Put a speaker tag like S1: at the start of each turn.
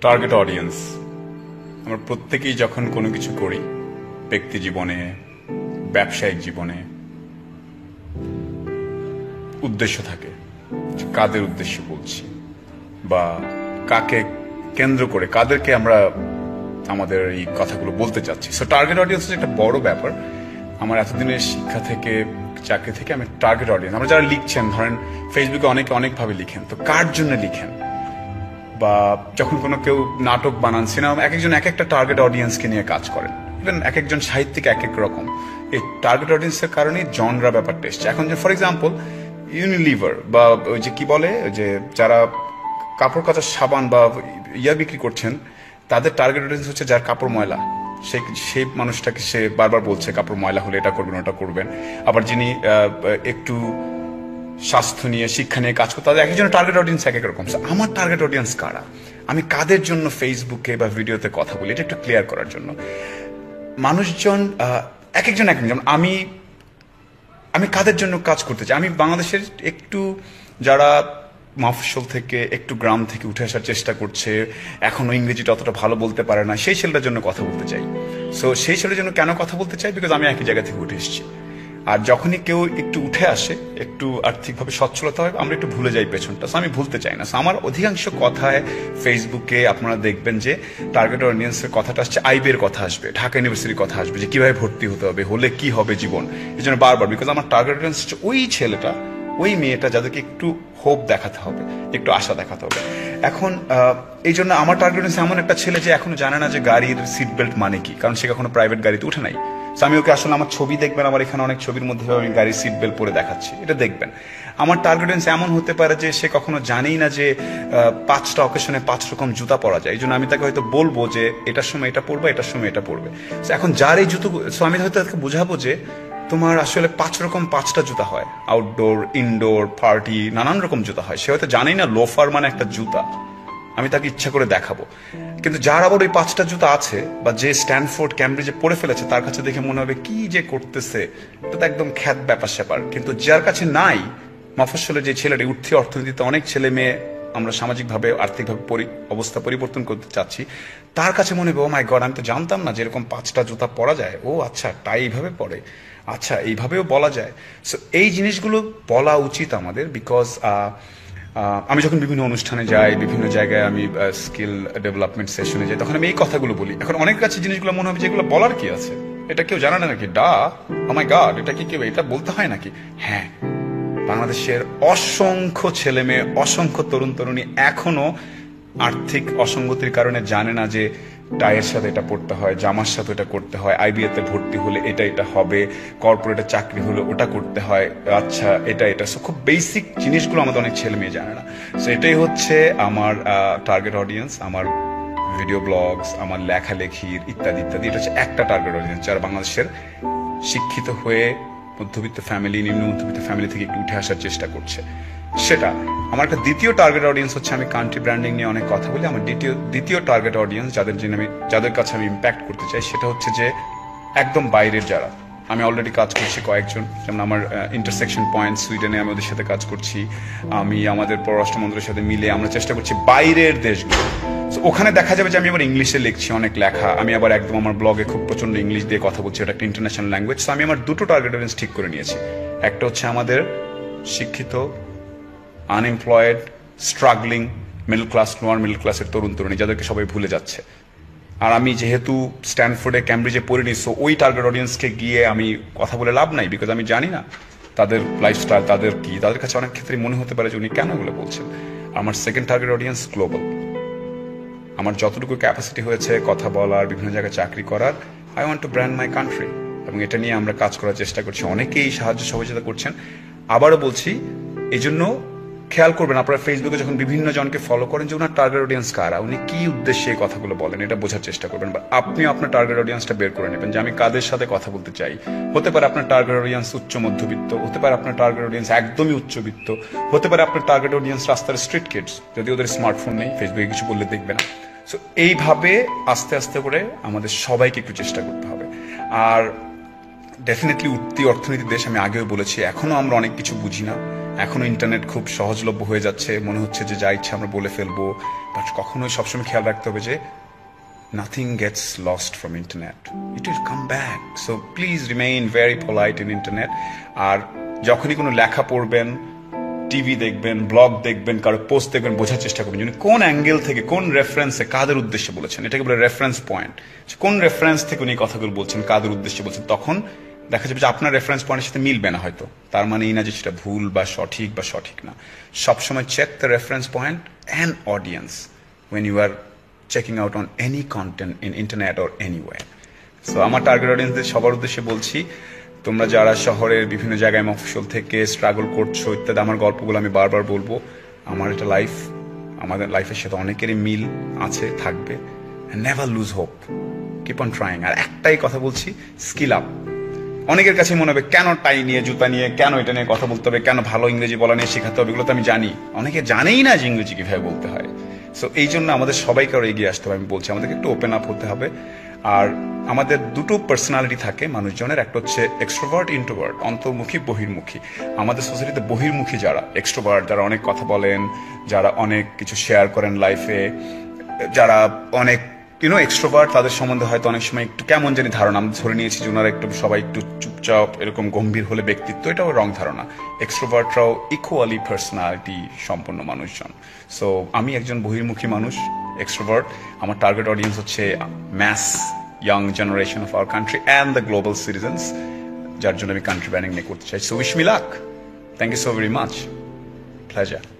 S1: Target audience আমরা প্রত্যেকেই যখন কোনো কিছু করি, ব্যক্তি জীবনে, ব্যবসায়িক জীবনে, উদ্দেশ্য থাকে। কাদের উদ্দেশ্যে বলছি বা কাকে কেন্দ্র করে, কাদেরকে আমরা আমাদের এই কথাগুলো বলতে চাচ্ছি। সো টার্গেট অডিয়েন্স হচ্ছে একটা বড় ব্যাপার। আমার এতদিনের শিক্ষা থেকে, চাকরি থেকে আমি টার্গেট অডিয়েন্স, আমরা যারা লিখছেন, ধরেন ফেসবুকে অনেকে অনেকভাবে লিখেন, তো কার জন্য লিখেন? বা যখন কোনো কেউ নাটক বানান, সিনেমা, এক একজন এক একটা টার্গেট অডিয়েন্সকে নিয়ে কাজ করেন। ইভেন এক একজন সাহিত্যিক এক এক রকম। এই টার্গেট অডিয়েন্সের কারণেই জনরা ব্যাপারটা এসছে। এখন যে ফর এক্সাম্পল ইউনিলিভার বা ওই যে কি বলে, যে যারা কাপড় কাচার সাবান বা ইয়া বিক্রি করছেন, তাদের টার্গেট অডিয়েন্স হচ্ছে যার কাপড় ময়লা। সেই মানুষটাকে সে বারবার বলছে কাপড় ময়লা হলে এটা করবেন, ওটা করবেন। আবার যিনি একটু স্বাস্থ্য নিয়ে, শিক্ষা নিয়ে কাজ করতে, তাদের এক একজনের টার্গেট অডিয়েন্স এক এক রকম। আমার টার্গেট অডিয়েন্স কারা? আমি কাদের জন্য ফেসবুকে বা ভিডিওতে কথা বলি, এটা একটু ক্লিয়ার করার জন্য। মানুষজন এক একজন এক একজন। আমি কাদের জন্য কাজ করতে চাই? আমি বাংলাদেশের একটু যারা মফস্বল থেকে, একটু গ্রাম থেকে উঠে আসার চেষ্টা করছে, এখনো ইংরেজিটা অতটা ভালো বলতে পারে না, সেই ছেলেটার জন্য কথা বলতে চাই। সো সেই ছেলের জন্য কেন কথা বলতে চাই? বিকজ আমি একই জায়গা থেকে উঠে এসেছি। আর যখনই কেউ একটু উঠে আসে, একটু আর্থিকভাবে সচ্ছলতা হয়, আমরা একটু ভুলে যাই পেছনটা। আমি ভুলতে চাই না। আমার অধিকাংশ কথায় ফেসবুকে আপনারা দেখবেন যে টার্গেট অডিয়েন্সের কথাটা আসছে, আইবের কথা আসবে, ঢাকা ইউনিভার্সিটির কথা আসবে, যে কিভাবে ভর্তি হতে হবে, হলে কি হবে জীবন। এই জন্য বারবার, বিকজ আমার টার্গেট অডিয়েন্স হচ্ছে ওই ছেলেটা, ওই মেয়েটা, যাদেরকে একটু হোপ দেখাতে হবে, একটু আশা দেখাতে হবে। এখন এই জন্য আমার টার্গেট অডিয়েন্স এমন একটা ছেলে যে এখনো জানে না যে গাড়ির সিট বেল্ট মানে কি, কারণ সে কখনো প্রাইভেট গাড়িতে উঠে নাই। আমি ওকে আসলে আমার ছবি দেখবেন, আমার এখানে অনেক ছবির মধ্যে আমি গাড়ির সিট বেল্ট পরে দেখাচ্ছি, এটা দেখবেন। আমার টার্গেট অডিয়েন্স এমন হতে পারে যে সে কখনো জানেই না যে 5টা অকেশনে 5 রকম জুতা পরা যায়। এই জন্য আমি তাকে হয়তো বলবো যে এটার সময় এটা পরবে, এটার সময় এটা পরবে। এখন যার এই জুতো, আমি হয়তো তাকে বোঝাবো যে তোমার আসলে 5 রকম 5টা জুতা হয়, আউটডোর, ইনডোর, পার্টি, নানান রকম জুতা হয়। সে হয়তো জানেই না লোফার মানে একটা জুতা। আমি তাকে ইচ্ছা করে দেখাবো। কিন্তু যার আবার ওই 5টা জুতা আছে, বা যে স্ট্যানফোর্ড, ক্যামব্রিজে পড়ে ফেলেছে, তার কাছে দেখে মনে হবে কি যে করতেছে, এটা তো একদম খ্যাত ব্যাপার স্যাপার। কিন্তু যার কাছে নাই, মফস্বলে যে ছেলেটি, উঠতি অর্থনীতিতে অনেক ছেলে মেয়ে আমরা সামাজিকভাবে, আর্থিকভাবে অবস্থা পরিবর্তন করতে চাচ্ছি, তার কাছে মনে হবে ও মাই গড, আমি তো জানতাম না যে এরকম 5টা জুতা পরা যায়। ও আচ্ছা, টাই এইভাবে পরে, আচ্ছা এইভাবেও বলা যায়। সো এই জিনিসগুলো বলা উচিত আমাদের। বিকজ আমি যখন বিভিন্ন অনুষ্ঠানে যাই, বিভিন্ন জায়গায় আমি স্কিল ডেভেলপমেন্ট সেশনে যাই, তখন আমি এই কথাগুলো বলি। এখন অনেক কাছে জিনিসগুলো মনে হবে যে এগুলো বলার কি আছে, এটা কেউ জানে না নাকি, ও মাই গড, এটা কি কেউ এটা বলতে হয় নাকি? হ্যাঁ, বাংলাদেশের অসংখ্য ছেলে মেয়ে, অসংখ্য তরুণ তরুণী এখনো আর্থিক অসঙ্গতির কারণে জানে না যে টাইয়ের সাথে এটা পড়তে হয়, জামার সাথে এটা করতে হয়, আইবিএতে ভর্তি হলে এটা হবে, কর্পোরেটে চাকরি হলে ওটা করতে হয়, আচ্ছা এটা। সো খুব বেসিক জিনিসগুলো আমাদের অনেক ছেলে মেয়ে জানে না। সো এটাই হচ্ছে আমার টার্গেট অডিয়েন্স, আমার ভিডিও ব্লগস, আমার লেখালেখির ইত্যাদি ইত্যাদি। এটা হচ্ছে একটা টার্গেট অডিয়েন্স, যারা বাংলাদেশের শিক্ষিত হয়ে মধ্যবিত্ত ফ্যামিলি, নিম্ন মধ্যবিত্ত ফ্যামিলি থেকে একটু উঠে আসার চেষ্টা করছে। সেটা আমার একটা দ্বিতীয় টার্গেট অডিয়েন্স হচ্ছে, আমি কান্ট্রি ব্র্যান্ডিং নিয়ে অনেক কথা বলি। আমার দ্বিতীয় টার্গেট অডিয়েন্স, যাদের কাছে আমি ইম্প্যাক্ট করতে চাই, সেটা হচ্ছে যে একদম বাইরের যারা। আমি অলরেডি কাজ করছি কয়েকজন, যেমন আমার ইন্টারসেকশন পয়েন্ট সুইডেনে, আমি ওদের সাথে কাজ করছি। আমি আমাদের পররাষ্ট্র মন্ত্রণালয়ের সাথে মিলে আমরা চেষ্টা করছি বাইরের দেশগুলো। ওখানে দেখা যাবে যে আমি আবার ইংলিশে লিখছি অনেক লেখা, আমি আবার একদম আমার ব্লগে খুব প্রচন্ড ইংলিশ দিয়ে কথা বলছি, এটা একটা ইন্টারন্যাশনাল ল্যাঙ্গুয়েজ। আমি আমার দুটো টার্গেট অডিয়েন্স ঠিক করে নিয়েছি। একটা হচ্ছে আমাদের শিক্ষিত, unemployed, struggling middle class, lower middle ক্লাসের তরুণ তরুণী, যাদেরকে সবাই ভুলে যাচ্ছে। আর আমি যেহেতু স্ট্যানফোর্ডে, ক্যামব্রিজে পড়িনি, সো ওই টার্গেট অডিয়েন্সকে গিয়ে আমি কথা বলে লাভ নাই, বিকজ আমি জানি না তাদের লাইফস্টাইল, তাদের কাছে অনেক ক্ষেত্রে মনে হতে পারে যে উনি কেন এগুলো বলছেন। আমার সেকেন্ড টার্গেট অডিয়েন্স গ্লোবাল। আমার যতটুকু ক্যাপাসিটি হয়েছে কথা বলার, বিভিন্ন জায়গায় চাকরি করার, I want to brand my country, এবং এটা নিয়ে আমরা কাজ করার চেষ্টা করছি। অনেকেই সাহায্য সহযোগিতা করছেন। আবারও বলছি, এই জন্য খেয়াল করবেন আপনারা ফেসবুকে যখন বিভিন্ন জনকে ফলো করেন, যে ওনার টার্গেট অডিয়েন্স কারা, উনি কি উদ্দেশ্যে এই কথাগুলো বলেন, এটা বোঝার চেষ্টা করবেন। বা আপনিও আপনার টার্গেট অডিয়েন্সটা বের করে নেবেন, যে আমি কাদের সাথে কথা বলতে চাই। হতে পারে আপনার টার্গেট অডিয়েন্স উচ্চ মধ্যবিত্ত, হতে পারে আপনার টার্গেট অডিয়েন্স একদমই উচ্চবিত্ত, হতে পারে আপনার টার্গেট অডিয়েন্স রাস্তার স্ট্রিট কিডস, যদি ওদের স্মার্টফোন নেই, ফেসবুকে কিছু বললে দেখবে না। সো এইভাবে আস্তে আস্তে করে আমাদের সবাইকে একটু চেষ্টা করতে হবে। আর ডেফিনেটলি উঠতি অর্থনীতির দেশ, আমি আগেও বলেছি, এখনো আমরা অনেক কিছু বুঝি না, এখনো ইন্টারনেট খুব সহজলভ্য হয়ে যাচ্ছে, মনে হচ্ছে যে যা ইচ্ছা আমরা বলে ফেলবো, বাট কখনোই সবসময় খেয়াল রাখতে হবে যে nothing gets lost from internet. It will come back. So please remain very polite in internet. আর যখনই কোনো লেখা পড়বেন, টিভি দেখবেন, ব্লগ দেখবেন, কারো পোস্ট দেখবেন, বোঝার চেষ্টা করবেন যিনি কোন অ্যাঙ্গেল থেকে, কোন রেফারেন্সে, কাদের উদ্দেশ্যে বলেছেন। এটাকে বলে রেফারেন্স পয়েন্ট। কোন রেফারেন্স থেকে উনি কথাগুলো বলছেন, কাদের উদ্দেশ্যে বলছেন, তখন দেখা যাবে যে আপনার রেফারেন্স পয়েন্টের সাথে মিলবে না হয়তো, তার মানে এই না যে সেটা ভুল বা সঠিক না। সবসময় check the reference point and audience when you are checking out on any content in internet or anywhere. So আমার টার্গেট অডিয়েন্সদের সবার উদ্দেশ্যে বলছি, তোমরা যারা শহরের বিভিন্ন জায়গায় মফস্বল থেকে স্ট্রাগল করছো ইত্যাদি, আমার গল্পগুলো আমি বারবার বলবো। আমার এটা লাইফ, আমাদের লাইফের সাথে অনেকেরই মিল আছে, থাকবে। Never lose hope, keep on trying. আর একটাই কথা বলছি, স্কিল আপ। অনেকের কাছে মনে হবে কেন টাই নিয়ে, জুতা নিয়ে, কেন এটা নিয়ে কথা বলতে হবে, কেন ভালো ইংরেজি বলা নিয়ে শেখাতে হবে, এগুলো তো আমি জানি। অনেকে জানেই না যে ইংরেজি কিভাবে বলতে হয়। সো এই জন্য আমাদের সবাইকে আরো এগিয়ে আসতে হবে। আমি বলছি আমাদেরকে একটু ওপেন আপ হতে হবে। আর আমাদের দুটো পার্সোনালিটি থাকে মানুষজনের, একটা হচ্ছে এক্সট্রোভার্ট, ইন্ট্রোভার্ট, অন্তর্মুখী, বহির্মুখী। আমাদের সোসাইটিতে বহির্মুখী যারা এক্সট্রোভার্ট, যারা অনেক কথা বলেন, যারা অনেক কিছু শেয়ার করেন লাইফে, যারা অনেক এক্সট্রোভার্ট, তাদের সম্বন্ধে হয়তো অনেক সময় একটু কেমন জানি ধারণা আমরা ধরে নিয়েছি যে ওনারা একটু সবাই একটু চুপচাপ, এরকম গম্ভীর হলে ব্যক্তিত্ব, এটাও রং ধারণা। এক্সট্রোভার্টরাও ইকুয়ালি পার্সোনালিটি সম্পন্ন মানুষজন। সো আমি একজন বহির্মুখী মানুষ, এক্সট্রোভার্ট। আমার টার্গেট অডিয়েন্স হচ্ছে mass young generation of our country and the global citizens, যার জন্য আমি কান্ট্রি ব্যানিং নিয়ে করতে চাই। So wish me luck. Thank you so very much. Pleasure.